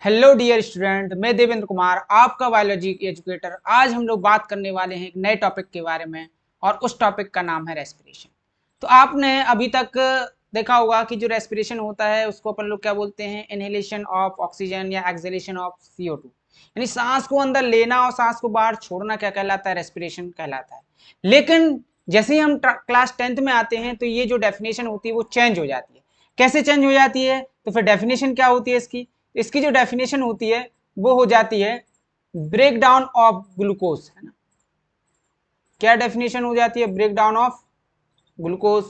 Hello dear student, मैं देवेंद्र कुमार आपका biology educator. आज हम लोग बात करने वाले हैं एक नए टॉपिक के बारे में और उस टॉपिक का नाम है रेस्पिरेशन। तो आपने अभी तक देखा होगा कि जो रेस्पिरेशन होता है उसको अपन लोग क्या बोलते हैं, इनहेलेशन ऑफ ऑक्सीजन या एक्सहेलेशन ऑफ CO2। यानी सांस को अंदर लेना और सांस को बाहर छोड़ना क्या कहलाता है, रेस्पिरेशन कहलाता है। लेकिन जैसे ही हम क्लास 10th में आते हैं तो ये जो डेफिनेशन होती है वो चेंज हो जाती है। कैसे चेंज हो जाती है, तो फिर डेफिनेशन क्या होती है इसकी जो डेफिनेशन होती है वो हो जाती है ब्रेक डाउन ऑफ ग्लूकोज, है ना। क्या डेफिनेशन हो जाती है, break down of glucose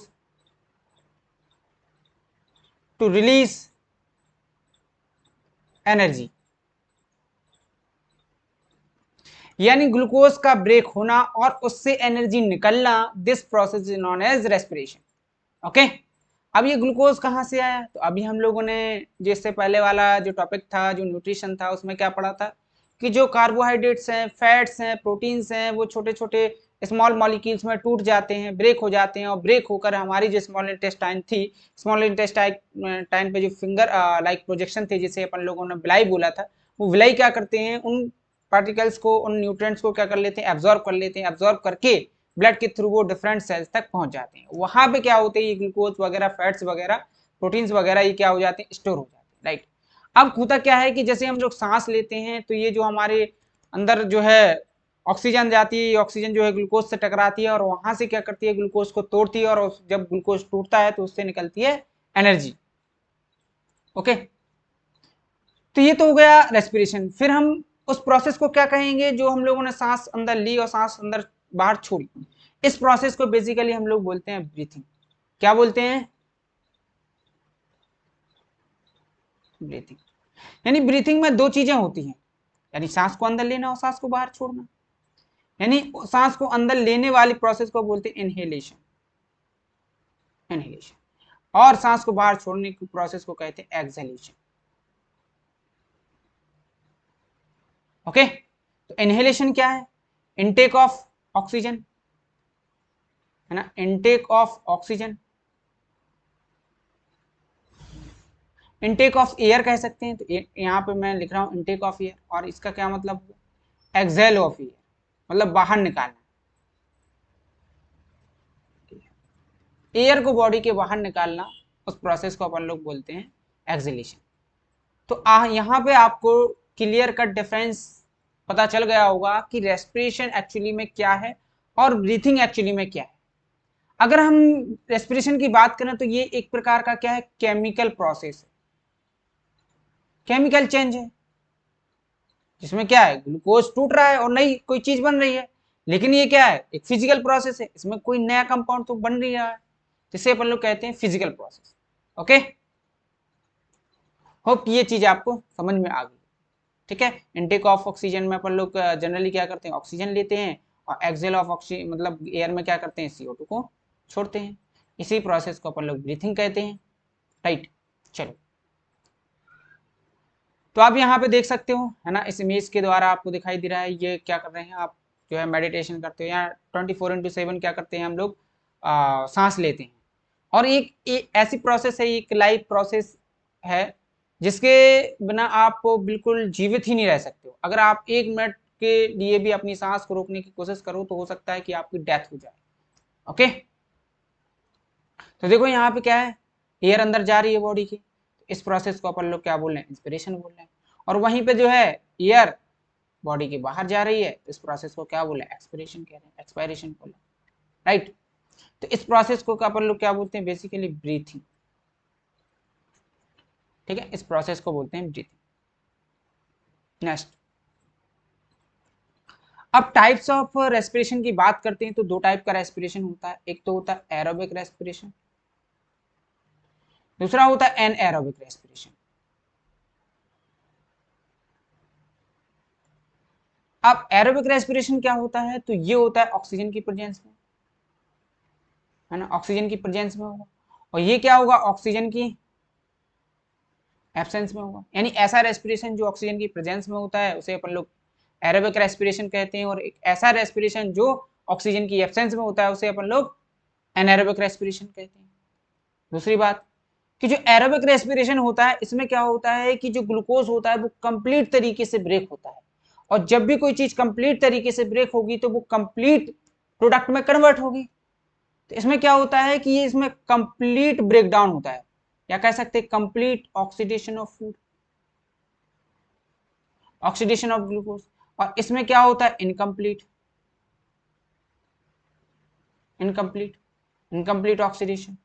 to release energy. यानी ग्लूकोज का ब्रेक होना और उससे एनर्जी निकलना, this process is known as respiration. Okay, अब ये ग्लूकोज कहाँ से आया, तो अभी हम लोगों ने जिससे पहले वाला जो टॉपिक था, जो न्यूट्रिशन था, उसमें क्या पढ़ा था कि जो कार्बोहाइड्रेट्स हैं, फैट्स हैं, प्रोटीन्स हैं, वो छोटे छोटे स्मॉल मॉलिक्यूल्स में टूट जाते हैं, ब्रेक हो जाते हैं और ब्रेक होकर हमारी जो स्मॉल इंटेस्टाइन थी, स्मॉल इंटेस्टाइन पे जो फिंगर लाइक प्रोजेक्शन थे जिसे अपन लोगों ने विलाई बोला था, वो विलाई क्या करते हैं, उन पार्टिकल्स को, उन न्यूट्रिएंट्स को क्या कर लेते हैं, एब्जॉर्ब कर लेते हैं। एब्जॉर्ब करके ब्लड के थ्रू वो डिफरेंट सेल्स तक पहुंच जाते हैं। वहां पे क्या होते हैं, ये ग्लूकोज वगैरह, फैट्स वगैरह, प्रोटीन्स वगैरह, ये क्या हो जाते हैं, स्टोर हो जाते हैं, राइट। अब होता क्या है कि जैसे हम लोग सांस लेते हैं तो ये जो हमारे अंदर जो है ऑक्सीजन जाती है, ऑक्सीजन जो है ग्लूकोज से टकराती है और वहां से क्या करती है, ग्लूकोज को तोड़ती है, और जब ग्लूकोज टूटता है तो उससे निकलती है एनर्जी। ओके, तो ये तो हो गया रेस्पिरेशन। फिर हम उस प्रोसेस को क्या कहेंगे, जो हम लोगों ने सांस अंदर ली और सांस अंदर बाहर छोड़ी, इस प्रोसेस को बेसिकली हम लोग बोलते हैं ब्रीथिंग। क्या बोलते हैं, ब्रीथिंग। यानी ब्रीथिंग में दो चीजें होती हैं, यानी सांस को अंदर लेना और सांस को बाहर छोड़ना। यानी सांस को अंदर लेने वाली प्रोसेस को बोलते हैं इनहेलेशन, इनहेलेशन, और सांस को बाहर छोड़ने की प्रोसेस को कहते हैं एक्सहेलेशन। ओके, तो इनहेलेशन क्या है, इनटेक ऑफ ऑक्सीजन, है ना, intake of oxygen, intake of air कह सकते हैं। तो यहाँ पे मैं लिख रहा हूँ इनटेक ऑफ एयर, और इसका क्या मतलब, एक्सेल ऑफ एयर, मतलब बाहर निकालना, एयर को बॉडी के बाहर निकालना, उस प्रोसेस को अपन लोग बोलते हैं एक्सहेलेशन। तो यहाँ पे आपको क्लियर कट डिफरेंस पता चल गया होगा कि रेस्पिरेशन एक्चुअली में क्या है और ब्रीथिंग एक्चुअली में क्या है। अगर हम रेस्पिरेशन की बात करें तो ये एक प्रकार का क्या है, केमिकल प्रोसेस है, केमिकल चेंज है, जिसमें क्या है, ग्लूकोज टूट रहा है और नई कोई चीज बन रही है। लेकिन ये क्या है, एक फिजिकल प्रोसेस है, इसमें कोई नया कंपाउंड तो बन नहीं रहा है, जिसे अपन लोग कहते हैं फिजिकल प्रोसेस। ओके, होप ये चीज आपको समझ में आ गई। ठीक है, इनटेक ऑफ ऑक्सीजन में अपन लोग जनरली क्या करते हैं, ऑक्सीजन लेते हैं, और एक्सेल ऑफ ऑक्सीजन मतलब एयर में क्या करते हैं, CO2 को छोड़ते हैं। इसी प्रोसेस को अपन लोग ब्रीथिंग कहते हैं, राइट। चलो, तो आप यहाँ पे देख सकते हो, है ना, इस इमेज के द्वारा आपको दिखाई दे रहा है ये क्या कर रहे हैं, आप जो है मेडिटेशन करते हो, यहाँ 24/7 क्या करते हैं हम लोग, सांस लेते हैं। और एक ऐसी प्रोसेस है, एक लाइफ प्रोसेस है जिसके बिना आप बिल्कुल जीवित ही नहीं रह सकते हो। अगर आप 1 मिनट के लिए भी अपनी सांस को रोकने की कोशिश करो तो हो सकता है कि आपकी डेथ हो जाए। ओके, तो देखो यहाँ पे क्या है, एयर अंदर जा रही है बॉडी की, इस प्रोसेस को अपन लोग क्या बोल रहे हैं, इंस्पिरेशन बोल रहे हैं। और वहीं पे जो है एयर बॉडी के बाहर जा रही है, इस प्रोसेस को क्या बोले, एक्सपिरेशन कह रहे हैं, एक्सपायरेशन बोले, राइट। तो इस प्रोसेस को अपन लोग क्या बोलते हैं, बेसिकली ब्रीथिंग। ठीक है, इस प्रोसेस को बोलते हैं ब्रीथिंग। नेक्स्ट, अब टाइप्स ऑफ रेस्पिरेशन की बात करते हैं तो दो टाइप का रेस्पिरेशन होता है, एक तो होता है एरोबिक रेस्पिरेशन, दूसरा होता है एनएरोबिक रेस्पिरेशन। अब एरोबिक रेस्पिरेशन क्या होता है, तो ये होता है ऑक्सीजन की प्रेजेंस में, है ना, ऑक्सीजन की प्रेजेंस में होगा। और ये क्या होगा, ऑक्सीजन की एब्सेंस में होगा। यानी ऐसा रेस्पिरेशन जो ऑक्सीजन की प्रेजेंस में होता है उसे अपन लोग एरोबिक रेस्पिरेशन कहते हैं, और एक ऐसा रेस्पिरेशन जो ऑक्सीजन की एब्सेंस में होता है उसे अपन लोग एनारोबिक रेस्पिरेशन कहते हैं। दूसरी बात कि जो एरोबिक रेस्पिरेशन होता है इसमें क्या होता है कि जो ग्लूकोज होता है वो कंप्लीट तरीके से ब्रेक होता है, और जब भी कोई चीज कंप्लीट तरीके से ब्रेक होगी तो वो कंप्लीट प्रोडक्ट में कन्वर्ट होगी। तो इसमें क्या होता है कि ये इसमें कंप्लीट ब्रेकडाउन होता है, या कह सकते हैं complete oxidation of food, oxidation of glucose. और इसमें क्या होता है इनकम्प्लीट, इनकम्प्लीट इनकम्प्लीट ऑक्सीडेशन,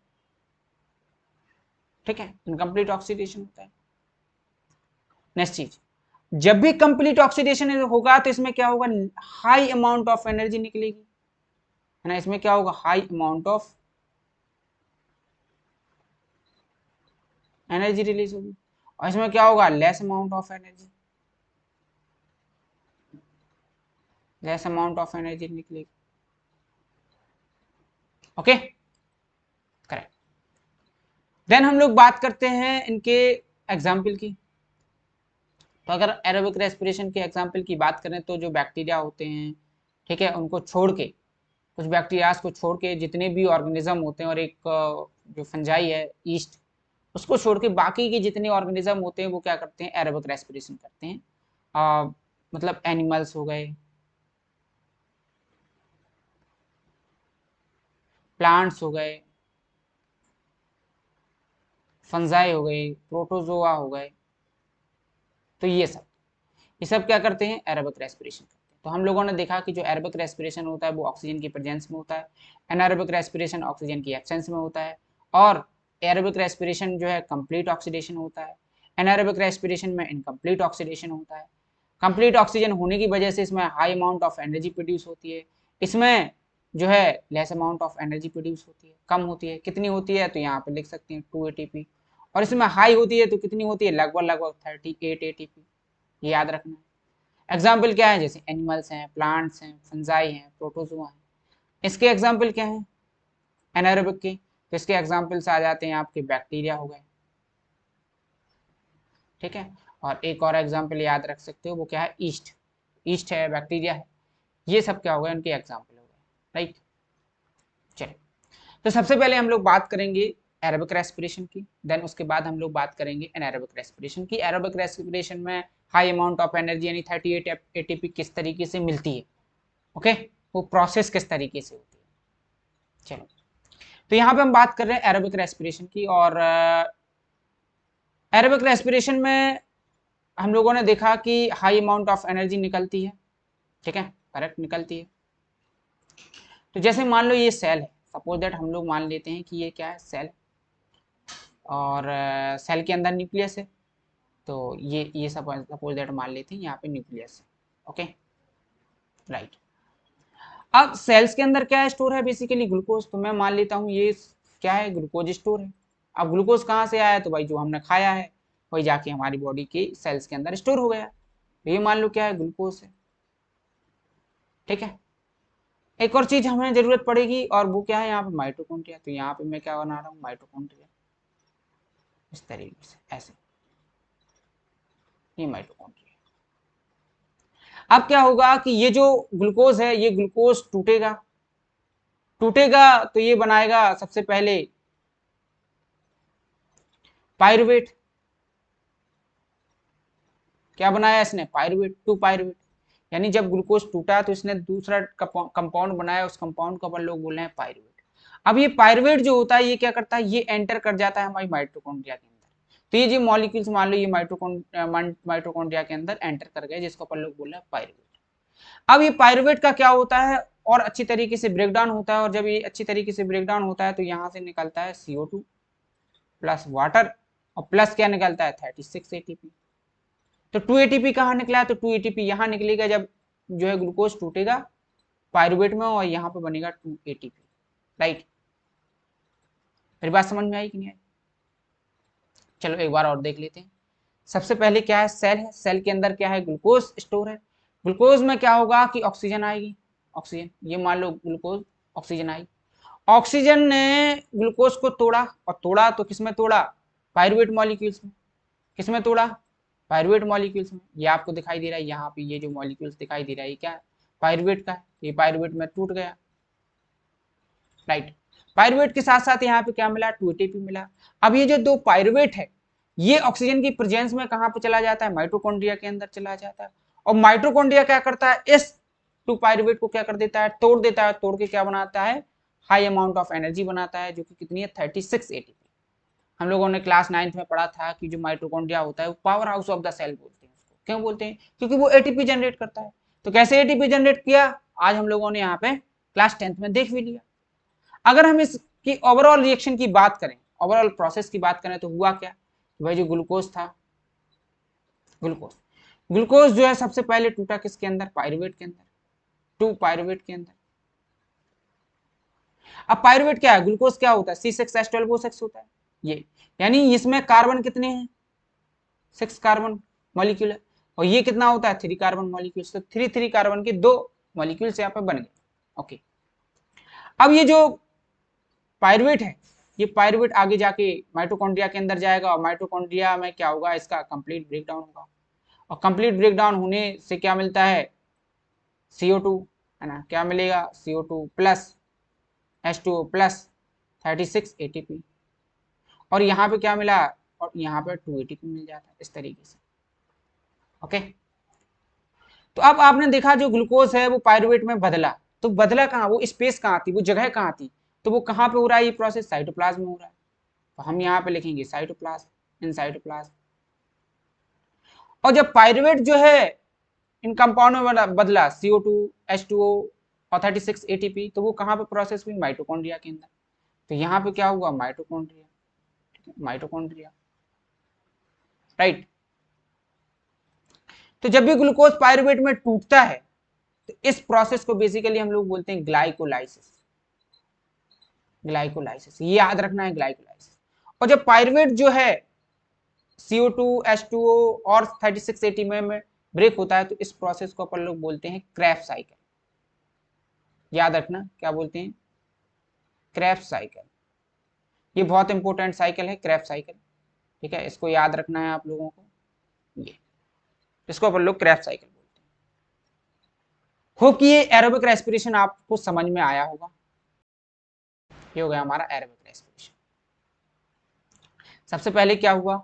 ठीक है, इनकम्प्लीट ऑक्सीडेशन होता है। नेक्स्ट चीज, जब भी कंप्लीट ऑक्सीडेशन होगा तो इसमें क्या होगा, हाई अमाउंट ऑफ एनर्जी निकलेगी, है ना, इसमें क्या होगा, high amount of energy release होगी, और इसमें क्या होगा, less amount of energy, less amount of energy निकलेगी। Okay, correct. देन हम लोग बात करते हैं इनके एग्जाम्पल की। तो अगर एरोबिक रेस्पिरेशन के एग्जाम्पल की बात करें तो जो बैक्टीरिया होते हैं, ठीक है, उनको छोड़ के, कुछ बैक्टीरियाज को छोड़ के जितने भी ऑर्गेनिज्म होते हैं, और एक जो फंजाई है ईस्ट, उसको छोड़ के बाकी के जितने ऑर्गेनिज्म होते हैं वो क्या करते हैं, एरोबिक रेस्पिरेशन करते हैं। मतलब एनिमल्स हो गए, प्लांट्स हो गए, फंजाई हो गई, प्रोटोजोआ हो गए, तो ये सब क्या करते हैं, एरोबिक रेस्पिरेशन करते हैं। तो हम लोगों ने देखा कि जो एरोबिक रेस्पिरेशन होता है वो ऑक्सीजन की प्रेजेंस में होता है, एनारोबिक रेस्पिरेशन ऑक्सीजन की एब्सेंस में होता है, और एरोबिक रेस्पिरेशन जो है कंप्लीट ऑक्सीडेशन होता है, एनारोबिक रेस्पिरेशन में इनकम्प्लीट ऑक्सीडेशन होता है। कंप्लीट ऑक्सीजन होने की वजह से इसमें high amount of energy produce होती है, इसमें जो है less amount of energy produce होती है, कम होती है, कितनी होती है तो यहाँ पे लिख सकते हैं 2 ATP, और इसमें हाई होती है तो कितनी होती है, लगभग लगभग 38 ATP, ये याद रखना है। एग्जाम्पल क्या है, जैसे एनिमल्स हैं, प्लांट्स हैं, फंजाई हैं, प्रोटोजोआ हैं, इसके एग्जाम्पल क्या हैं एनारोबिक के, तो इसके एग्जाम्पल्स आ जाते हैं आपके बैक्टीरिया हो गए, ठीक है, और एक और एग्जाम्पल याद रख सकते हो वो क्या है, ईस्ट, ईस्ट है, बैक्टीरिया है, ये सब क्या हो गए, उनके एग्जाम्पल हो गए, राइट। चलिए, तो सबसे पहले हम लोग बात करेंगे एरोबिक रेस्पिरेशन की, देन उसके बाद हम लोग बात करेंगे एनारोबिक रेस्पिरेशन की। एरोबिक रेस्पिरेशन में हाई अमाउंट ऑफ एनर्जी यानी 38 ATP किस तरीके से मिलती है, ओके, वो प्रोसेस किस तरीके से होती है। चलो, तो यहाँ पे हम बात कर रहे हैं एरोबिक रेस्पिरेशन की, और एरोबिक रेस्पिरेशन में हम लोगों ने देखा कि हाई अमाउंट ऑफ एनर्जी निकलती है, ठीक है, करेक्ट, निकलती है। तो जैसे मान लो ये सेल है, सपोज दैट हम लोग मान लेते हैं कि ये क्या है, सेल, और सेल के अंदर न्यूक्लियस है, तो ये सपोज दैट मान लेते हैं यहाँ पे न्यूक्लियस है, ओके, राइट। अब सेल्स के अंदर क्या स्टोर है, बेसिकली ग्लूकोज, तो मैं मान लेता हूँ ये क्या है, ग्लूकोज स्टोर है। अब ग्लूकोज कहाँ से आया, तो भाई जो हमने खाया है वही जाके हमारी बॉडी के सेल्स के अंदर स्टोर हो गया, तो ये मान लो क्या है, ग्लूकोज है, ठीक है। एक और चीज हमें जरूरत पड़ेगी, और वो क्या है, यहाँ पे माइटोकॉन्ड्रिया, तो यहाँ पे मैं क्या बना रहा हूँ, माइटोकॉन्ड्रिया, इस तरीके से, ऐसे, ये माइटोकॉन्ड्रिया। अब क्या होगा कि ये जो ग्लूकोज है, ये ग्लूकोज टूटेगा, टूटेगा तो ये बनाएगा सबसे पहले पायरुवेट, क्या बनाया इसने, पायरुवेट, 2 पायरुवेट, यानी जब ग्लूकोज टूटा तो इसने दूसरा कंपाउंड बनाया, उस कंपाउंड को अपन लोग बोल रहे हैं पायरुवेट। अब ये पायरुवेट जो होता है ये क्या करता है, ये एंटर कर जाता है हमारी माइटोकॉन्ड्रिया के अंदर, तो ये जो मॉलिक्यूल्स मान लो ये माइटोकॉन्ड्रिया के अंदर एंटर कर गए, जिसको अपन लोग बोल रहे हैं पायरुवेट। अब ये पायरुवेट का क्या होता है, और अच्छी तरीके से ब्रेकडाउन होता है, और जब ये अच्छी तरीके से ब्रेकडाउन होता है तो यहाँ से निकलता है CO2 प्लस वाटर, और प्लस क्या निकलता है, 36 ATP। तो 2 ATP कहाँ निकला है, तो 2 ATP यहाँ निकलेगा जब जो है ग्लूकोज टूटेगा पायरुवेट में, और यहाँ पे बनेगा 2 ATP, राइट। मेरी बात समझ में आई कि नहीं आई? चलो एक बार और देख लेते हैं। सबसे पहले क्या है, सेल है, सेल के अंदर क्या है, ग्लूकोज स्टोर है। ग्लूकोज में क्या होगा कि ऑक्सीजन आएगी, ऑक्सीजन, ये मान लो ग्लूकोज, ऑक्सीजन आई, ऑक्सीजन ने ग्लूकोज को तोड़ा, और तोड़ा तो किसमें तोड़ा, पायरुवेट मॉलिक्यूल्स में, किसमें तोड़ा, पायरुवेट मॉलिक्यूल्स में। ये आपको दिखाई दे रहा है यहाँ पे, ये जो मॉलिक्यूल्स दिखाई दे रहा है ये क्या है, पायरुवेट का है, ये पायरुवेट में टूट गया, राइट। पायरुवेट के साथ साथ यहाँ पे क्या मिला, 2 एटीपी मिला। अब ये जो 2 पायरुवेट है ये ऑक्सीजन की प्रेजेंस में कहाँ पे चला जाता है, माइटोकॉन्ड्रिया के अंदर चला जाता है। और माइटोकॉन्ड्रिया क्या करता है, इस 2 पायरुवेट को क्या कर देता है, तोड़ देता है। तोड़ के क्या बनाता है, हाई अमाउंट ऑफ एनर्जी बनाता है, जो कि कितनी है, 36 एटीपी। हम लोगों ने क्लास 9th में पढ़ा था कि जो माइटोकॉन्ड्रिया होता है वो powerhouse of the cell बोलते हैं उसको। क्यों बोलते हैं, क्योंकि वो एटीपी जनरेट करता है। तो कैसे एटीपी जनरेट किया, आज हम लोगों ने यहाँ पे क्लास 10th में देख भी लिया। अगर हम इसकी ओवरऑल रिएक्शन की बात करें, ओवरऑल प्रोसेस की बात करें, तो हुआ क्या, भाई जो ग्लूकोज था, ग्लूकोज जो है सबसे पहले टूटा किसके अंदर, पायरुवेट के अंदर, 2 पायरुवेट के अंदर। अब पायरुवेट क्या है, ग्लूकोज क्या होता है, C6H12O6 होता है ये, यानी इसमें कार्बन कितने हैं, 6 कार्बन मॉलिक्यूल है, और ये कितना होता है, 3 कार्बन मॉलिक्यूल। तो 3 कार्बन के 2 मॉलिक्यूल्स यहाँ पे बन गए। ओके, अब ये जो पायरुवेट है, ये पायरुवेट आगे जाके माइटोकॉन्ड्रिया के अंदर जाएगा, और माइटोकॉन्ड्रिया में क्या होगा, इसका कंप्लीट ब्रेकडाउन होगा। और कंप्लीट ब्रेकडाउन होने से क्या मिलता है, CO2 है ना, क्या मिलेगा, CO2 plus H2O plus 36 ATP। और यहाँ पे क्या मिला, और यहाँ पे 2 ATP मिल जाता है इस तरीके से। ओके, तो अब आपने देखा जो ग्लूकोज है वो पायरुवेट में बदला, तो बदला कहाँ, वो स्पेस कहाँ थी, वो जगह कहाँ थी, तो वो कहाँ पे हो रहा है, ये प्रोसेस साइटोप्लाज्म में हो रहा है। तो हम यहाँ पे लिखेंगे साइटोप्लाज्म, इन साइटोप्लाज्म। और जब पायरुवेट जो है इन कंपाउंड में बदला, CO2 H2O और 36 ATP, तो वो कहाँ पे प्रोसेस हुई, माइटोकॉन्ड्रिया के अंदर। तो यहाँ पे क्या हुआ, माइटोकॉन्ड्रिया, माइटोकॉन्ड्रिया, राइट। तो जब भी ग्लूकोज पायरुवेट में टूटता है तो इस प्रोसेस को बेसिकली हम लोग बोलते हैं ग्लाइकोलाइसिस। ग्लाइकोलाइसिस, ये याद रखना है, ग्लाइकोलाइसिस। और जब पायरुवेट जो है CO2 H2O और 36 ATP में ब्रेक होता है, तो इस प्रोसेस को अपन लोग बोलते हैं क्रेब्स साइकिल। याद रखना, क्या बोलते हैं, क्रेब्स साइकिल। ये बहुत इंपॉर्टेंट साइकिल है, क्रेब्स साइकिल, ठीक है, इसको याद रखना है आप लोगों को। ये इसको अपन लोग क्रेब्स साइकिल बोलते हैं। होप कि ये एरोबिक रेस्पिरेशन आपको समझ में आया होगा। ये हो गया हमारा एरोबिक रेस्पिरेशन। सबसे पहले क्या हुआ,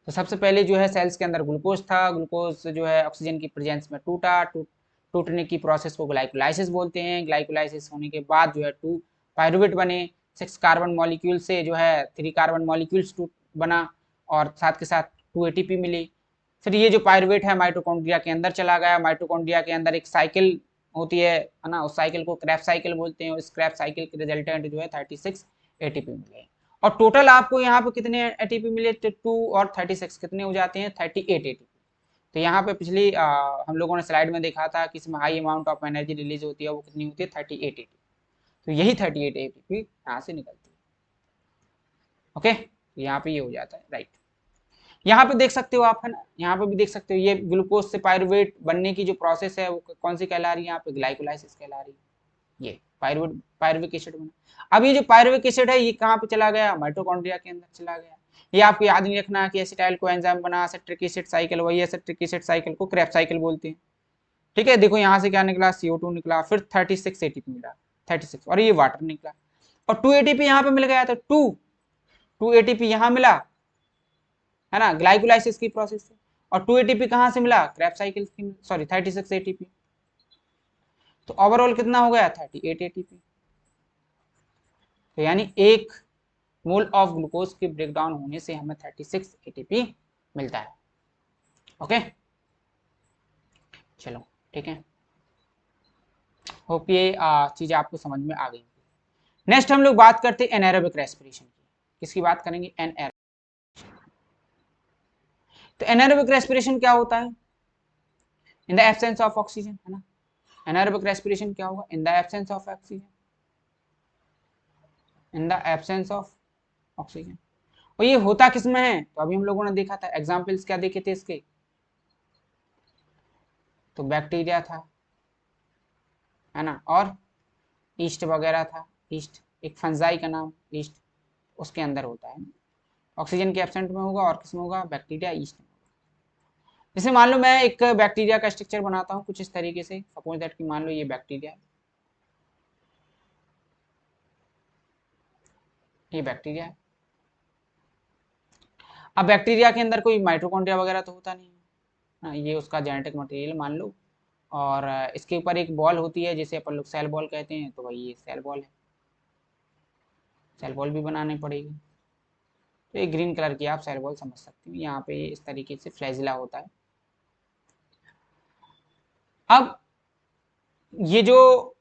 तो सबसे पहले जो है सेल्स के अंदर ग्लूकोज था, ग्लूकोज जो है ऑक्सीजन की प्रेजेंस में टूटने की प्रोसेस को ग्लाइकोलाइसिस बोलते हैं। ग्लाइकोलाइसिस होने के बाद जो है 2 पायरुवेट बने, 6 कार्बन मॉलिक्यूल से जो है 3 कार्बन मॉलिक्यूल्स बना, और साथ के साथ 2 ATP मिली। फिर ये जो पायरुवेट है माइटोकॉन्ड्रिया के अंदर चला गया। माइटोकॉन्ड्रिया के अंदर एक साइकिल होती है ना, उस साइकिल को क्रेब्स साइकिल बोलते हैं। उस क्रेब्स साइकिल के रिजल्टेंट जो है 36 ATP मिले। और टोटल आपको यहाँ पे कितने ATP मिले, 2 और 36 कितने हो जाते हैं, 38 ATP। तो यहाँ पे पिछली हम लोगों ने स्लाइड में देखा था कि इसमें high amount of energy release होती है, वो कितनी होती है, 38 ATP। तो यही 38 ATP यहाँ से निकलती है। ओके, यहाँ पे ये हो जाता है, राइट। यहाँ पे देख सकते हो आप, है ना, यहाँ पे भी देख सकते हो, ये ग्लूकोज से पायरुवेट बनने की जो प्रोसेस है वो कौन सी कहला रही है, यहाँ पे ग्लाइकोलाइसिस कहला रही है। ये पायरुविक एसिड बना। अब ये जो पायरुविक एसिड है ये कहाँ पे चला गया, माइटोकॉन्ड्रिया के अंदर चला गया। ये आपको याद नहीं रखना कि एसिटाइल को एंजाइम बना सिट्रिक एसिड साइकिल, वही सिट्रिक एसिड साइकिल को क्रेब्स साइकिल बोलते हैं। ठीक है, देखो यहाँ से क्या निकला, CO2 निकला, फिर 36 ATP मिला, 36, और ये वाटर निकला, और 2 ATP यहाँ पे मिल गया, तो 2 ATP यहाँ मिला, है ना, ग्लाइकोलाइसिस की प्रोसेस से। और 2 ATP कहाँ से मिला, क्रेब्स साइकिल की, सॉरी 36 ATP। तो ओवरऑल कितना हो गया, 38 ATP। तो यानी 1 मोल ऑफ ग्लूकोज के ब्रेकडाउन होने से हमें 36 ATP मिलता है। ओके, चलो ठीक है, होप ये चीजें आपको समझ में आ गई। नेक्स्ट हम लोग बात करते हैं एनारोबिक रेस्पिरेशन की। किसकी बात करेंगे, एनारोबिक। तो एनारोबिक रेस्पिरेशन क्या होता है, इन द एब्सेंस ऑफ ऑक्सीजन, है ना। एनारोबिक रेस्पिरेशन क्या होगा, इन the absence of oxygen, in the absence of oxygen. और ये होता किस में है, तो अभी हम लोगों ने देखा था, एग्जांपल्स क्या देखे थे इसके, तो बैक्टीरिया था, है ना, और ईस्ट वगैरह था। ईस्ट एक फंजाई का नाम, ईस्ट, उसके अंदर होता है। ऑक्सीजन के एब्सेंट में होगा, और किसमें होगा, बैक्टीरिया, ईस्ट में। जैसे मान लो मैं एक बैक्टीरिया का स्ट्रक्चर बनाता हूँ कुछ इस तरीके से, सपोज दैट कि मान लो ये बैक्टीरिया है, ये बैक्टीरिया है। अब बैक्टीरिया के अंदर कोई माइटोकॉन्ड्रिया वगैरह तो होता नहीं है। हाँ, ये उसका जेनेटिक मटेरियल मान लो, और इसके ऊपर एक बॉल होती है जिसे अपन लोग सेल बॉल कहते हैं, तो भाई ये सेल बॉल है, सेल बॉल भी बनानी पड़ेगी। तो ये ग्रीन कलर की आप सेल बॉल समझ सकते हो, यहाँ पे इस तरीके से फ्लैजिला होता है। अब ये जो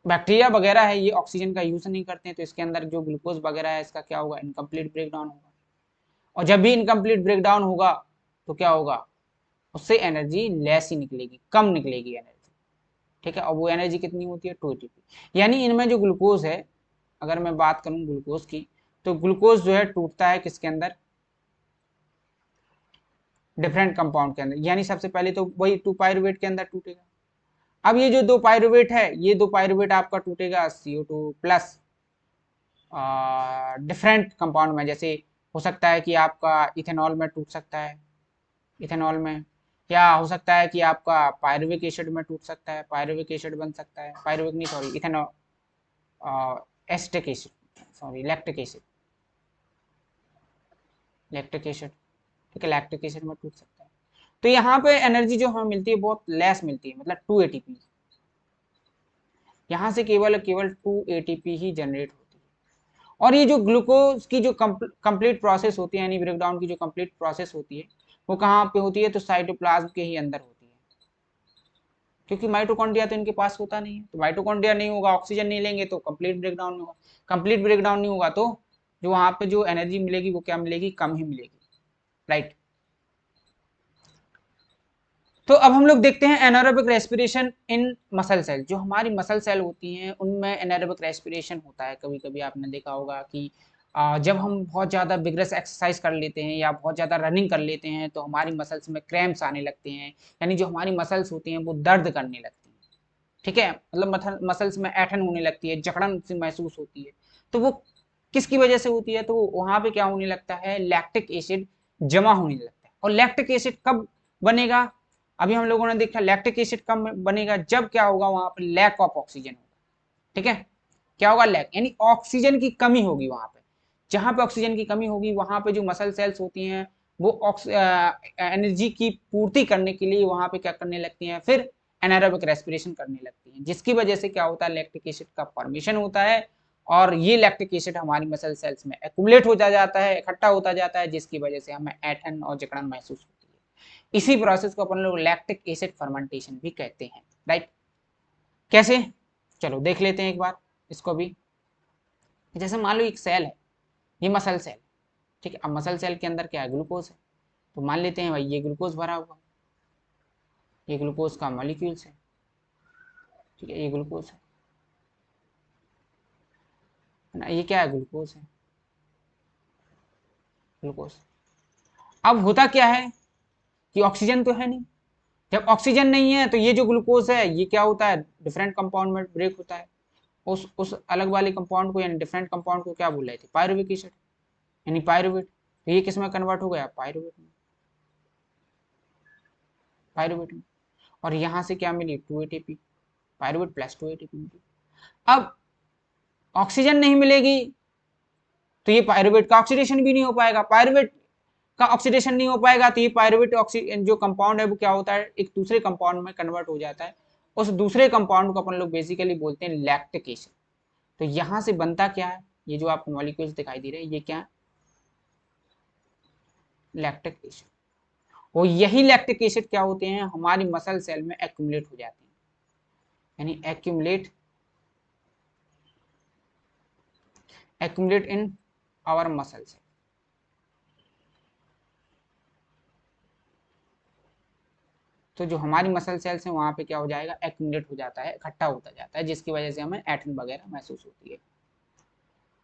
बैक्टीरिया वगैरह है ये ऑक्सीजन का यूज नहीं करते हैं, तो इसके अंदर जो ग्लूकोज वगैरह है इसका क्या होगा, इनकम्प्लीट ब्रेकडाउन होगा। और जब भी इनकम्प्लीट ब्रेकडाउन होगा तो क्या होगा, उससे एनर्जी लेस ही निकलेगी, कम निकलेगी एनर्जी। ठीक है, और वो एनर्जी कितनी होती है, 2 ATP। यानी इनमें जो ग्लूकोज है, अगर मैं बात करूं ग्लूकोज की, तो ग्लूकोज जो है टूटता है किसके अंदर, डिफरेंट कंपाउंड के अंदर। यानी सबसे पहले तो वही 2 पायरुवेट के अंदर टूटेगा। अब ये जो 2 पायरुवेट है, ये 2 पायरुवेट आपका टूटेगा CO2 प्लस डिफरेंट कंपाउंड में, जैसे हो सकता है कि आपका इथेनॉल में टूट सकता है, इथेनॉल में, या हो सकता है कि आपका पायरुविक एसिड में टूट सकता है, पायरुविक एसिड बन सकता है, पायरुविक नहीं sorry, ethanol acetic acid, sorry lactic acid, lactic acid, ठीक है, लैक्टिक एसिड में टूट सकता है। तो यहाँ पे एनर्जी जो हमें मिलती है बहुत लेस मिलती है, मतलब 2 ATP, यहाँ से केवल केवल 2 ATP ही जनरेट होती है। और ये जो ग्लूकोज की जो कंप्लीट प्रोसेस होती है, यानी ब्रेकडाउन की जो कंप्लीट प्रोसेस होती है, वो कहाँ पे होती है, तो साइटोप्लाज्म के ही अंदर होती है, क्योंकि माइटोकॉन्ड्रिया तो इनके पास होता नहीं है। तो माइटोकॉन्ड्रिया नहीं होगा, ऑक्सीजन नहीं लेंगे तो कंप्लीट ब्रेकडाउन नहीं होगा, कंप्लीट ब्रेकडाउन नहीं होगा तो जो वहां पे जो एनर्जी मिलेगी वो क्या मिलेगी, कम ही मिलेगी, राइट। तो अब हम लोग देखते हैं anaerobic respiration in muscle cell. जो हमारी मसल सेल होती हैं उनमें एनारोबिक रेस्पिरेशन होता है। कभी कभी आपने देखा होगा कि जब हम बहुत ज़्यादा विग्रस एक्सरसाइज कर लेते हैं या बहुत ज़्यादा रनिंग कर लेते हैं तो हमारी मसल्स में क्रैम्प्स आने लगते हैं, यानी जो हमारी मसल्स होती हैं वो दर्द करने लगती हैं। ठीक है, मतलब मसल्स में ऐठन होने लगती है, जकड़न सी महसूस होती है। तो वो किसकी वजह से होती है, तो वहां पे क्या होने लगता है, लैक्टिक एसिड जमा होने लगता है। और लैक्टिक एसिड कब बनेगा, अभी हम लोगों ने देखा लैक्टिक एसिड कब बनेगा, जब क्या होगा, वहां पर लैक ऑफ ऑक्सीजन होगा। ठीक है, क्या होगा, लैक, यानी ऑक्सीजन की कमी होगी वहां पे। जहां पे ऑक्सीजन की कमी होगी वहां पे जो मसल सेल्स होती हैं वो एनर्जी की पूर्ति करने के लिए वहां पे क्या करने लगती हैं, फिर एनारोबिक रेस्पिरेशन करने लगती हैं, जिसकी वजह से क्या होता है, लैक्टिक एसिड का फॉर्मेशन होता है। और ये लैक्टिक एसिड हमारी मसल सेल्स में एक्यूमुलेट होता जाता है, इकट्ठा होता जाता है, जिसकी वजह से हमें ऐठन और जकड़न महसूस होती है। इसी प्रोसेस को अपन लोग लैक्टिक एसिड फर्मेंटेशन भी कहते हैं, राइट। कैसे, चलो देख लेते हैं एक बार इसको भी। जैसे मान लो एक सेल है, ये मसल सेल, ठीक है। अब मसल सेल के अंदर क्या है, ग्लूकोज है। तो मान लेते हैं भाई ये ग्लूकोज भरा हुआ, ये ग्लूकोज का मॉलिक्यूल्स है, ठीक है, ये ग्लूकोज है ना, ये क्या है, ग्लूकोज है, ग्लूकोज। अब होता क्या है कि ऑक्सीजन तो है नहीं, जब ऑक्सीजन नहीं है तो ये जो ग्लूकोज है ये क्या होता है, डिफरेंट कंपाउंड में ब्रेक होता है। उस अलग वाले कंपाउंड को, यानी डिफरेंट कंपाउंड को क्या बोल रहे थे, पायरुविक एसिड, यानी पायरुवेट। तो ये किस में कन्वर्ट हो गया, पायरुवेट में, पायरुवेट में। और यहाँ से क्या मिली, 2 ATP, पायरुवेट प्लस 2 ATP मिली। अब ऑक्सीजन नहीं मिलेगी तो ये पायरुवेट का ऑक्सीडेशन भी नहीं हो पाएगा, पायरुवेट का ऑक्सीडेशन नहीं हो पाएगा तो ये पायरुवेट ऑक्सीजन जो कंपाउंड है वो क्या होता है, एक दूसरे कंपाउंड में कन्वर्ट हो जाता है। उस दूसरे कंपाउंड को अपन लोग बेसिकली बोलते हैं लैक्टिक एसिड। तो यहाँ से बनता क्या है, ये जो आपको मॉलिक्यूल्स दिखाई दे रहे हैं ये क्या है, लैक्टिक एसिड। और यही लैक्टिक एसिड क्या होते हैं, हमारी मसल सेल में एक्यूमुलेट हो जाते हैं, यानी accumulate in our muscle cell. तो जो हमारी मसल सेल्स हैं वहां पे क्या हो जाएगा, एक्यूमुलेट हो जाता है, इकट्ठा होता जाता है, जिसकी वजह से हमें ऐठन वगैरह महसूस होती है।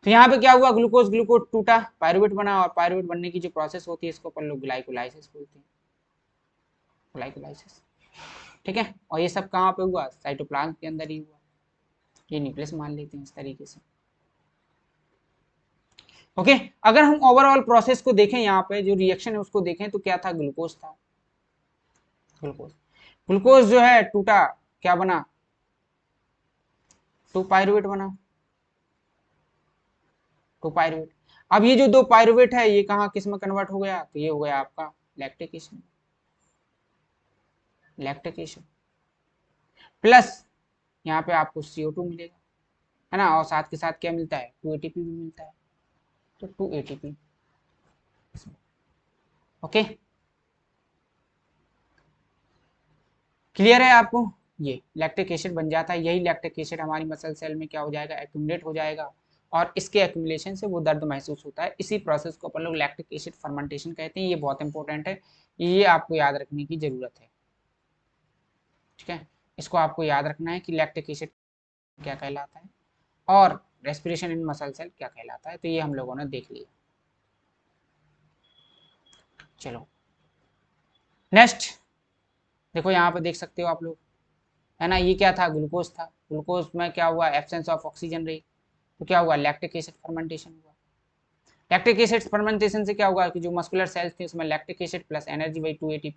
तो यहाँ पे क्या हुआ, ग्लूकोज ग्लूकोज टूटा, पायरुवेट बना, और पायरुवेट बनने की जो प्रोसेस होती है इसको अपन लोग ग्लाइकोलाइसिस बोलते हैं, ग्लाइकोलाइसिस। ठीक है, और ये सब कहाँ पे हुआ, साइटोप्लाज्म के अंदर ही हुआ। ये न्यूक्लियस मान लेते हैं इस तरीके से। ओके, अगर हम ओवरऑल प्रोसेस को देखें, यहाँ पे जो रिएक्शन है उसको देखें तो क्या था, ग्लूकोज था, ग्लूकोज। ग्लूकोज जो है टूटा, क्या बना, 2 पायरुवेट बना, टू पायरुवेट। अब ये जो दो पायरुवेट है ये कहाँ किस में कन्वर्ट हो गया, तो ये हो गया आपका lactic acid, lactic acid plus यहाँ पे आपको CO2 मिलेगा, है ना, और साथ के साथ क्या मिलता है, 2 ATP भी मिलता है, तो 2 ATP। ओके, क्लियर है आपको, ये लैक्टिक एसिड बन जाता है। यही लैक्टिक एसिड हमारी मसल सेल में क्या हो जाएगा, एक्यूमुलेट हो जाएगा, और इसके एक्यूमुलेशन से वो दर्द महसूस होता है। इसी प्रोसेस को अपन लोग लैक्टिक एसिड फर्मेंटेशन कहते हैं। ये बहुत इंपॉर्टेंट है, ये आपको याद रखने की जरूरत है, ठीक है। इसको आपको याद रखना है कि लैक्टिक एसिड क्या कहलाता है और रेस्पिरेशन इन मसल सेल क्या कहलाता है। तो ये हम लोगों ने देख लिया। चलो नेक्स्ट देखो, यहाँ पे देख सकते हो आप लोग, है ना, ये क्या था, ग्लूकोज था। ग्लूकोज में क्या हुआ, एब्सेंस ऑफ ऑक्सीजन रही, तो क्या हुआ, लैक्टिक एसिड फर्मेंटेशन हुआ। लैक्टिक एसिड फर्मेंटेशन से क्या हुआ कि जो मस्कुलर सेल्स थे उसमें lactic acid plus energy by 2 ATP,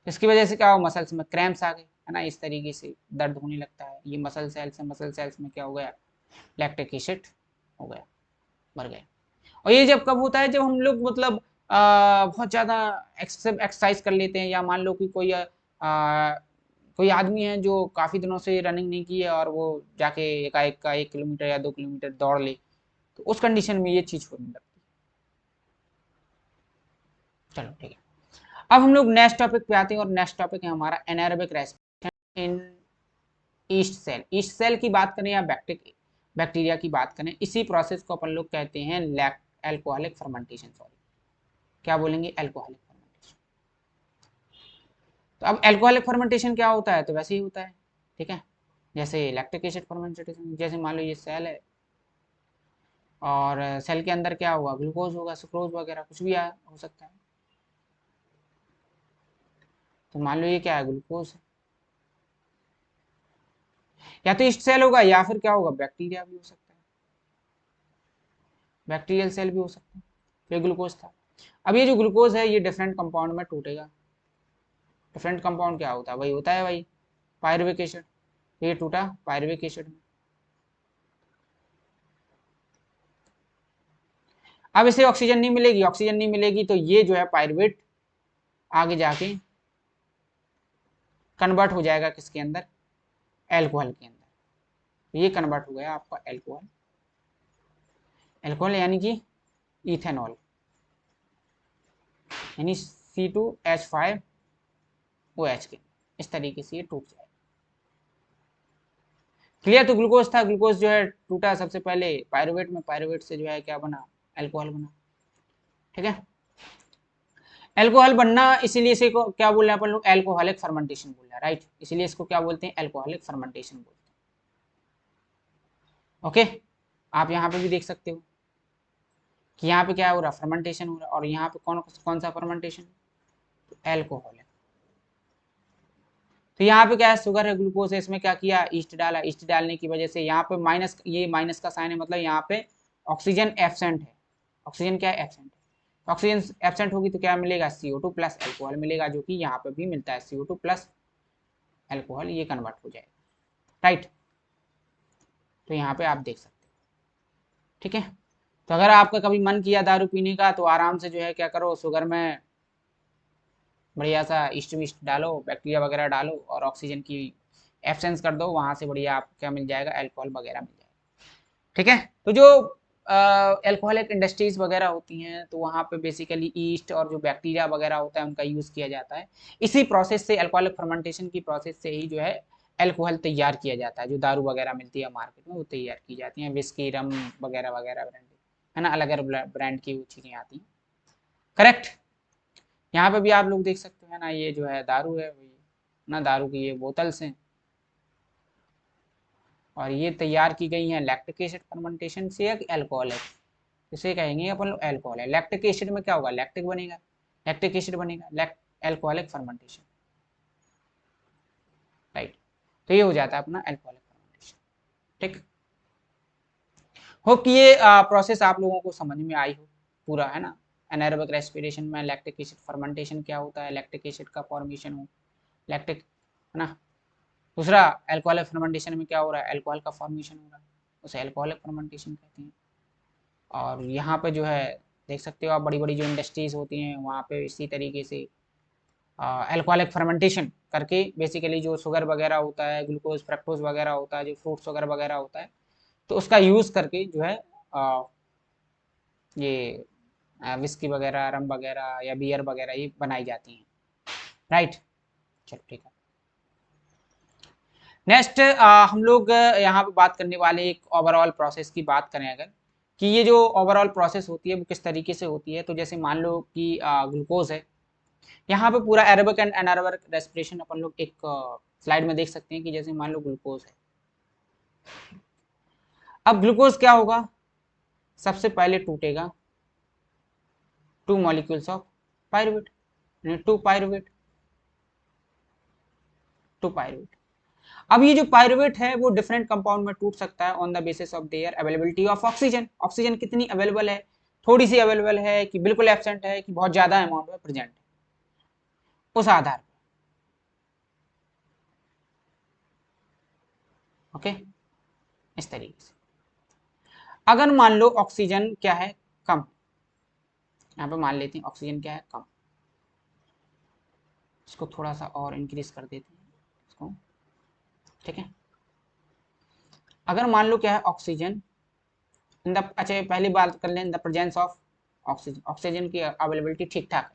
इसकी वजह से क्या हुआ, मसल्स में क्रैम्प्स आ गए, है ना, इस तरीके से दर्द होने लगता है। ये मसल सेल्स है, मसल सेल्स में क्या हो गया, लैक्टिक एसिड हो गया, मर गए। और ये जब कब होता है, जब हम लोग मतलब बहुत ज़्यादा एक्सरसाइज कर लेते हैं, या मान लो कि कोई आदमी है जो काफ़ी दिनों से रनिंग नहीं की है और वो जाके एकाएक का 1 किलोमीटर या 2 किलोमीटर दौड़ ले, तो उस कंडीशन में ये चीज़ होने लगती है। चलो ठीक है, अब हम लोग नेक्स्ट टॉपिक पे आते हैं, और नेक्स्ट टॉपिक है हमारा anaerobic respiration in yeast cell. Yeast cell की बात करें या बैक्टीरिया की बात करें, इसी प्रोसेस को अपन लोग कहते हैं एल्कोहलिक फर्मेंटेशन। सॉरी, क्या बोलेंगे, एल्कोहलिक फर्मेंटेशन। तो अब एल्कोहलिक फर्मेंटेशन क्या होता है, तो वैसे ही होता है, ठीक है, जैसे लैक्टिक एसिड फर्मेंटेशन। जैसे मान लो ये सेल है, और सेल के अंदर क्या होगा, ग्लूकोज होगा, सुक्रोज वगैरह कुछ भी हो सकता है। तो मान लो ये क्या है, ग्लूकोज है, या तो ईस्ट सेल होगा या फिर क्या होगा, बैक्टीरिया भी हो सकता है, बैक्टीरियल सेल भी हो सकता है। तो ये ग्लूकोज था। अब ये जो ग्लूकोज है ये डिफरेंट कंपाउंड में टूटेगा। डिफरेंट कंपाउंड क्या होता है, वही होता है भाई पायरुविक एसिड। ये टूटा पायरुविक एसिड में। अब इसे ऑक्सीजन नहीं मिलेगी, ऑक्सीजन नहीं मिलेगी तो ये जो है पायरुवेट आगे जाके कन्वर्ट हो जाएगा किसके अंदर, एल्कोहल के अंदर। तो ये कन्वर्ट हो गया आपका एल्कोहल, एल्कोहल यानी कि इथेनॉल, यानी C2H5OH के, इस तरीके से ये टूट जाएगा। क्लियर, तो ग्लूकोज था, ग्लूकोज जो है टूटा सबसे पहले पायरुवेट में, पायरुवेट से जो है क्या बना, एल्कोहल बना, ठीक है। एल्कोहल बनना, इसीलिए इसे को क्या बोल रहे हैं अपन लोग, एल्कोहलिक फर्मेंटेशन बोल रहे हैं, राइट। इसीलिए इसको क्या बोलते हैं, एल्कोहलिक फर्मेंटेशन बोलते हैं। ओके, आप यहाँ पे भी देख सकते हो कि यहाँ पे क्या हो रहा, फर्मेंटेशन हो रहा है, और यहाँ पे कौन कौन सा फर्मेंटेशन, एल्कोहल है। तो यहाँ पे क्या है, शुगर है, ग्लूकोज है, इसमें क्या किया, ईस्ट डाला। ईस्ट डालने की वजह से यहाँ पे माइनस, ये माइनस का साइन है, मतलब यहाँ पे ऑक्सीजन एब्सेंट है। ऑक्सीजन क्या है, एब्सेंट है। ऑक्सीजन एब्सेंट होगी तो क्या मिलेगा, CO2 प्लस एल्कोहल मिलेगा, जो कि यहाँ पे भी मिलता है, CO2 प्लस एल्कोहल, ये कन्वर्ट हो जाएगा, राइट। तो यहाँ पे आप देख सकते हो, ठीक है। तो अगर आपका कभी मन किया दारू पीने का, तो आराम से जो है क्या करो, शुगर में बढ़िया सा ईस्ट विस्ट डालो, बैक्टीरिया वगैरह डालो, और ऑक्सीजन की एब्सेंस कर दो, वहां से बढ़िया आपको क्या मिल जाएगा, एल्कोहल वगैरह मिल जाएगा, ठीक है। तो जो एल्कोहलिक इंडस्ट्रीज वगैरह होती हैं, तो वहाँ पे बेसिकली ईस्ट और जो बैक्टीरिया वगैरह होता है उनका यूज़ किया जाता है। इसी प्रोसेस से, एल्कोहलिक फर्मेंटेशन की प्रोसेस से ही जो है एल्कोहल तैयार किया जाता है। जो दारू वगैरह मिलती है मार्केट में वो तैयार की जाती हैं, विस्की, रम वगैरह वगैरह ब्रांड, है ना, अलग अलग ब्रांड की वो चीज़ें आती हैं, करेक्ट। यहाँ पे भी आप लोग देख सकते हो, है ना, ये जो है दारू है, वही ना, दारू की ये बोतल्स हैं, और ये तैयार की गई हैं लैक्टिक एसिड फर्मेंटेशन से। एक अल्कोहल है, इसे कहेंगे अपन लोग एल्कोहल है। लैक्टिक एसिड में क्या होगा, लैक्टिक बनेगा, लैक्टिक एसिड बनेगा, एल्कोहलिक फर्मेंटेशन, राइट। तो ये हो जाता है अपना एल्कोहलिक फर्मेंटेशन, ठीक। होप कि ये प्रोसेस आप लोगों को समझ में आई हो पूरा, है ना। एनारोबिक रेस्पिरेशन में लैक्टिक एसिड फर्मेंटेशन क्या होता है, लैक्टिक एसिड का फॉर्मेशन हो, लैक्टिक, है ना। दूसरा, एल्कोहलिक फर्मेंटेशन में क्या हो रहा है, एल्कोहल का फॉर्मेशन हो रहा है, उसे अल्कोहलिक फर्मेंटेशन कहते हैं। और यहाँ पे जो है देख सकते हो आप, बड़ी बड़ी जो इंडस्ट्रीज होती हैं वहाँ पे इसी तरीके से अल्कोहलिक फर्मेंटेशन करके बेसिकली जो शुगर वगैरह होता है, ग्लूकोज फ्रक्टोज वगैरह होता है, जो फ्रूट शुगर वगैरह होता है, तो उसका यूज़ करके जो है ये विस्की वगैरह, रम वगैरह या बियर वगैरह ये बनाई जाती हैं। राइट, चलो ठीक है। नेक्स्ट हम लोग यहाँ पे बात करने वाले एक ओवरऑल प्रोसेस की बात करें अगर, कि ये जो ओवरऑल प्रोसेस होती है वो किस तरीके से होती है। तो जैसे मान लो कि ग्लूकोज है, यहाँ पे पूरा एरोबिक एंड एनारोबिक रेस्पिरेशन अपन लोग एक स्लाइड में देख सकते हैं कि जैसे मान लो ग्लूकोज है। अब ग्लूकोज क्या होगा, सबसे पहले टूटेगा 2 molecules of pyruvate, two pyruvate, two pyruvate. अब ये जो पायरुवेट है वो डिफरेंट कंपाउंड में टूट सकता है on the basis of their availability of oxygen. Oxygen कितनी अवेलेबल है, थोड़ी सी अवेलेबल है कि बिल्कुल एब्सेंट है कि बहुत ज्यादा अमाउंट में प्रेजेंट है, उस आधार पर। ओके, इस तरीके से अगर मान लो ऑक्सीजन क्या है कम, यहाँ पे मान लेते हैं ऑक्सीजन क्या है कम, इसको थोड़ा सा और इंक्रीज कर देते हैं इसको, ठीक है। अगर मान लो क्या है ऑक्सीजन इन द, अच्छा पहली बात कर लें in the presence of oxygen, oxygen की अवेलेबिलिटी ठीक ठाक है।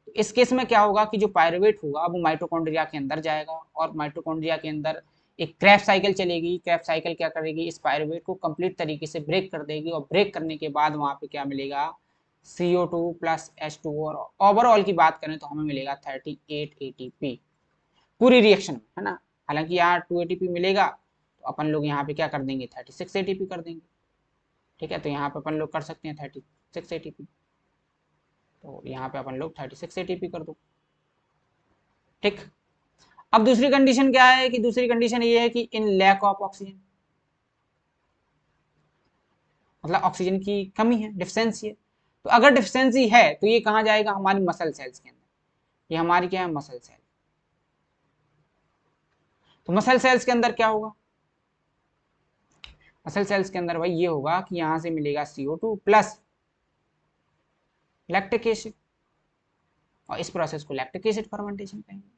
तो इस केस में क्या होगा कि जो पायरुवेट होगा वो माइटोकॉन्ड्रिया के अंदर जाएगा, और माइटोकॉन्ड्रिया के अंदर एक क्रैफ साइकिल चलेगी। क्रैफ साइकिल क्या करेगी, इस पायरुवेट को कंप्लीट तरीके से ब्रेक कर देगी, और ब्रेक करने के बाद वहां पे क्या मिलेगा, CO2 प्लस H2, और ओवरऑल की बात करें तो हमें मिलेगा 38 ATP पूरी रिएक्शन में, है ना। हालांकि यहाँ 2 ATP मिलेगा, तो अपन लोग यहाँ पे क्या कर देंगे 36 ATP कर देंगे, ठीक है। तो यहाँ पे अपन लोग कर सकते हैं 36 ATP, तो यहाँ पे अपन लोग 36 ATP कर दो, ठीक। अब दूसरी कंडीशन क्या है, कि दूसरी कंडीशन ये है कि इन लैक ऑफ ऑक्सीजन, मतलब ऑक्सीजन की कमी है, डिफिशिएंसी है। तो अगर डिफिशिएंसी है तो ये कहाँ जाएगा, हमारी मसल सेल्स के अंदर। ये हमारी क्या है, मसल सेल। तो मसल सेल्स के अंदर क्या होगा, मसल सेल्स के अंदर भाई ये होगा कि यहां से मिलेगा CO2 प्लस लैक्टिक एसिड, और इस प्रोसेस को लैक्टिक एसिड फर्मेंटेशन कहेंगे।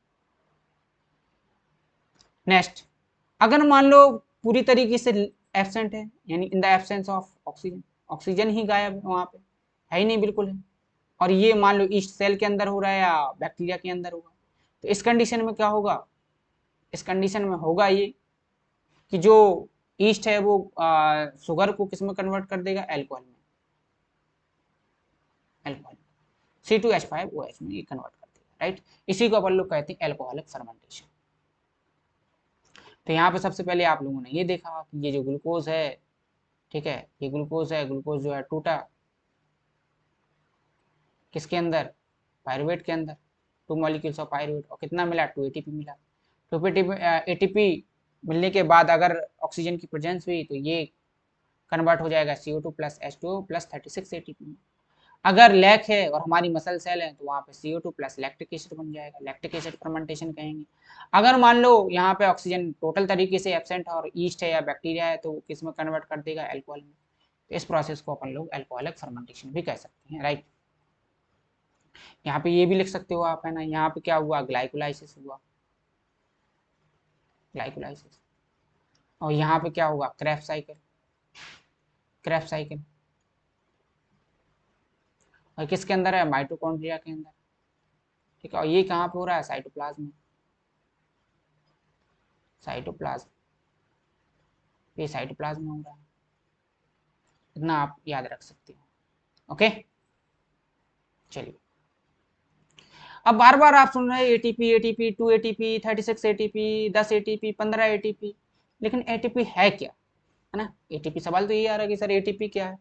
नेक्स्ट, अगर मान लो पूरी तरीके से एब्सेंट है, यानी in the absence of oxygen, oxygen ही गायब है, वहां पे है ही नहीं, बिल्कुल है, और ये मान लो ईस्ट सेल के अंदर हो रहा है या बैक्टीरिया के अंदर होगा, तो इस कंडीशन में क्या होगा, इस कंडीशन में होगा ये कि जो ईस्ट है वो शुगर को किस में कन्वर्ट कर देगा, एल्कोहल में, एल्कोहल C2H5OH में ये कन्वर्ट कर देगा, राइट। इसी को अपन लोग कहते हैं एल्कोहलिक फर्मेंटेशन। तो यहाँ पे सबसे पहले आप लोगों ने ये देखा कि ये जो ग्लूकोज है, ठीक है, ये ग्लूकोज है, ग्लूकोज जो है टूटा किसके अंदर, पायरुवेट के अंदर, 2 मॉलिक्यूल्स ऑफ पायरुवेट, और कितना मिला 2 ATP मिला। 2 ATP मिलने के बाद अगर ऑक्सीजन की प्रेजेंस हुई तो ये कन्वर्ट हो जाएगा CO2 plus H2O plus 36 ATP में। अगर लैक है और हमारी मसल सेल है तो वहाँ पे CO2 प्लस लैक्टिक एसिड बन जाएगा, लैक्टिक एसिड फर्मेंटेशन कहेंगे। अगर मान लो यहाँ पे ऑक्सीजन टोटल तरीके से एब्सेंट है और ईस्ट है या बैक्टीरिया है, तो किस में कन्वर्ट कर देगा, एल्कोहल में। तो इस प्रोसेस को अपन लोग एल्कोहलिक फर्मेंटेशन भी कह सकते हैं, राइट। यहाँ पे ये भी लिख सकते हो आप, है ना, यहाँ पे क्या हुआ, ग्लाइकोलाइसिस हुआ, ग्लाइकोलाइसिस, और यहाँ पे क्या होगा, क्रैफ साइकिल, क्रैफ साइकिल, और किसके अंदर है, माइटोकॉन्ड्रिया के अंदर, ठीक है। और ये कहाँ पे हो रहा है, साइटोप्लाज्म में, साइटोप्लाज्म, ये साइटोप्लाज्म में हो रहा है, इतना आप याद रख सकते हो, ओके। चलिए, अब बार बार आप सुन रहे हैं ATP ATP 2 ATP 36 ATP 10 ATP 15 ATP, लेकिन ATP है क्या, है ना। ATP सवाल तो यही आ रहा है कि सर ATP क्या है।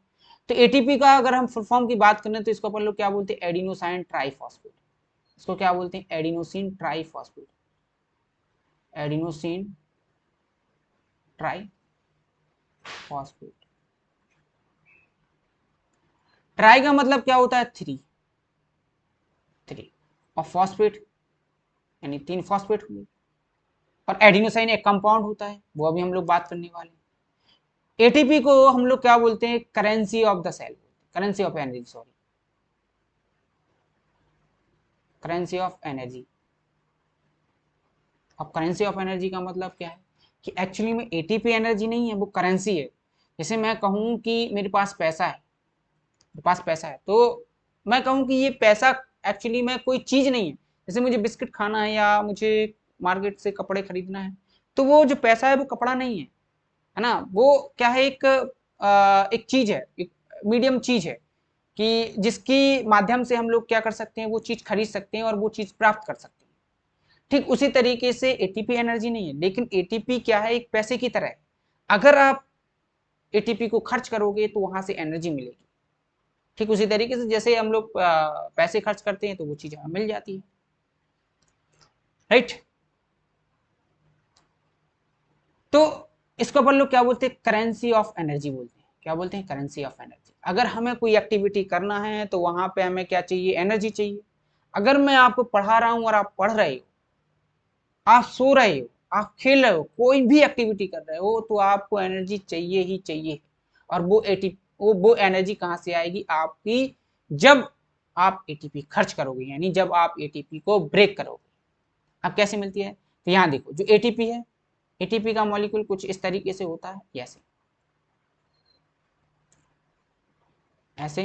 तो ATP का अगर हम फुल फॉर्म की बात करें तो इसको अपन लोग क्या बोलते हैं, एडिनोसाइन ट्राइफॉस्फेट। इसको क्या बोलते हैं, adenosine triphosphate, adenosine triphosphate. Try का मतलब क्या होता है, 3, और फॉस्फेट यानी 3 फॉस्फेट हुए, और एडिनोसाइन एक कंपाउंड होता है, वो अभी हम लोग बात करने वाले हैं। एटीपी को हम लोग क्या बोलते हैं, currency of the cell, currency of energy, sorry, currency of energy. अब करेंसी ऑफ एनर्जी का मतलब क्या है कि एक्चुअली में एटीपी एनर्जी नहीं है, वो करेंसी है। जैसे मैं कहूँ कि मेरे पास पैसा है, मेरे पास पैसा है, तो मैं कहूँ कि ये पैसा एक्चुअली में कोई चीज नहीं है। जैसे मुझे बिस्किट खाना है या मुझे मार्केट से कपड़े खरीदना है, तो वो जो पैसा है वो कपड़ा नहीं है ना, वो क्या है, एक चीज है, एक मीडियम चीज है कि जिसकी माध्यम से हम लोग क्या कर सकते हैं, वो चीज खरीद सकते हैं और वो चीज प्राप्त कर सकते हैं। ठीक उसी तरीके से एटीपी एनर्जी नहीं है, लेकिन एटीपी क्या है, एक पैसे की तरह है। अगर आप एटीपी को खर्च करोगे तो वहां से एनर्जी मिलेगी। ठीक उसी तरीके से जैसे हम लोग पैसे खर्च करते हैं तो वो चीज हमें मिल जाती है, राइट। तो इसको अपन लोग क्या बोलते हैं, करेंसी ऑफ एनर्जी बोलते हैं। क्या बोलते हैं, करेंसी ऑफ एनर्जी। अगर हमें कोई एक्टिविटी करना है तो वहां पे हमें क्या चाहिए, एनर्जी चाहिए। अगर मैं आपको पढ़ा रहा हूं और आप पढ़ रहे हो, आप सो रहे हो, आप खेल रहे हो, कोई भी एक्टिविटी कर रहे हो, तो आपको एनर्जी चाहिए ही चाहिए। और वो एनर्जी कहाँ से आएगी आपकी, जब आप एटीपी खर्च करोगे, यानी जब आप एटीपी को ब्रेक करोगे। अब कैसे मिलती है, तो यहाँ देखो, जो एटीपी है, एटीपी का मॉलिक्यूल कुछ इस तरीके से होता है, ऐसे ऐसे।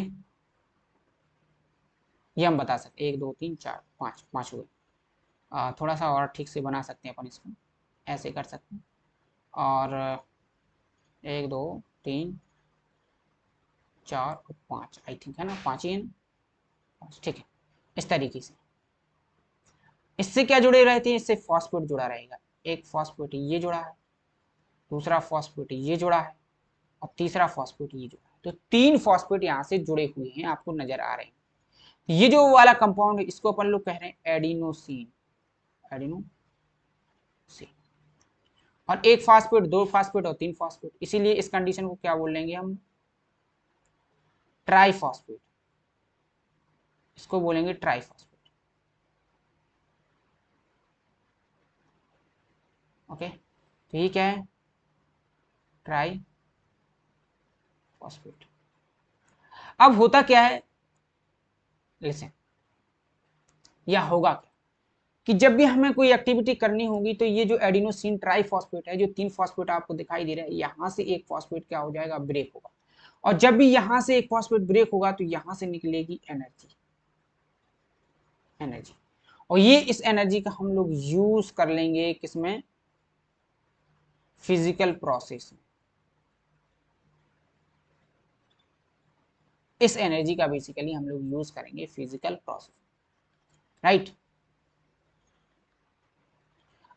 ये हम बता सकते, 1 2 3 4 5, 5 हुए। थोड़ा सा और ठीक से बना सकते हैं अपन इसको, ऐसे कर सकते हैं। और 1 2 3 4 और 5, आई थिंक है ना, 5 ही है ना, 5, ठीक है। इस तरीके से इससे क्या जुड़े रहते हैं, इससे फॉस्फेट जुड़ा रहेगा। एक फॉस्फेट ये जुड़ा है, दूसरा फॉस्फेट ये जुड़ा है, और तीसरा फॉस्फेट ये जुड़ा है। तो 3 फॉस्फेट यहाँ से जुड़े हुए हैं, आपको नजर आ रहे हैं। ये जो वाला कंपाउंड है, इसको अपन लोग कह रहे हैं एडिनोसिन, एडिनोसिन। और एक फॉस्फेट, 2 फॉस्फेट और 3 फॉस्फेट, इसीलिए इस कंडीशन को क्या बोल लेंगे हम, ट्राइफॉस्फेट। इसको बोलेंगे ट्राइफॉस्फेट। ओके, तो ये क्या है, ट्राई फॉस्फेट। अब होता क्या है, लिसन, या होगा क्या कि जब भी हमें कोई एक्टिविटी करनी होगी, तो ये जो एडिनोसिन ट्राइफॉस्फेट है, जो 3 फॉस्फेट आपको दिखाई दे रहा है, यहाँ से एक फॉस्फेट क्या हो जाएगा, ब्रेक होगा। और जब भी यहाँ से एक फॉस्फेट ब्रेक होगा, तो यहाँ से निकलेगी एनर्जी, एनर्जी। और ये इस एनर्जी का हम लोग यूज कर लेंगे किसमें, फिजिकल प्रोसेस में। इस एनर्जी का बेसिकली हम लोग यूज करेंगे फिजिकल प्रोसेस, राइट।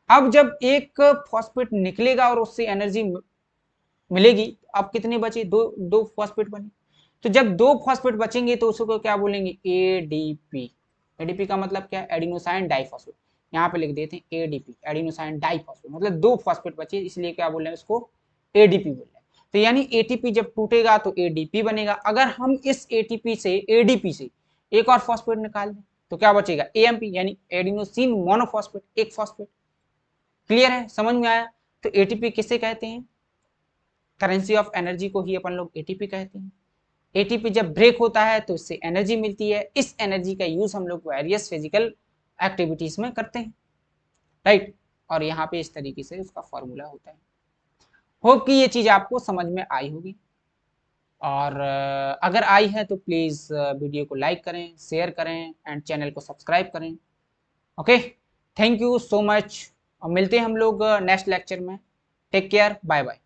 अब जब एक फॉस्फेट निकलेगा और उससे एनर्जी मिलेगी, अब कितने बचे, दो फॉस्फेट बने। तो जब 2 फॉस्फेट बचेंगे तो उसको क्या बोलेंगे, एडीपी। एडीपी का मतलब क्या है, एडिनोसाइन डाइफॉस्फेट। यहाँ पे लिख देते हैं एडीपी, एडिनोसाइन डाइफॉस्फेट, मतलब 2 फॉस्फेट बचे, इसलिए क्या बोल रहे हैं उसको, एडीपी बोल रहे हैं। तो यानी एटीपी जब टूटेगा तो एडीपी बनेगा। अगर हम इस एटीपी से, एडीपी से एक और फॉस्फेट निकाल दें, तो क्या बचेगा, एएमपी, यानी एडिनोसिन मोनोफॉस्फेट, एक फॉस्फेट। क्लियर है, समझ में आया। तो एटीपी किसे कहते हैं, करेंसी ऑफ एनर्जी को ही अपन लोग एटीपी कहते हैं। एटीपी जब ब्रेक होता है तो इससे एनर्जी मिलती है। इस एनर्जी का यूज हम लोग वेरियस फिजिकल एक्टिविटीज में करते हैं, राइट। और यहाँ पे इस तरीके से उसका फॉर्मूला होता है। होप कि ये चीज आपको समझ में आई होगी। और अगर आई है तो प्लीज वीडियो को लाइक करें, शेयर करें एंड चैनल को सब्सक्राइब करें। Okay, thank you so much. और मिलते हैं हम लोग नेक्स्ट लेक्चर में। Take care, bye bye.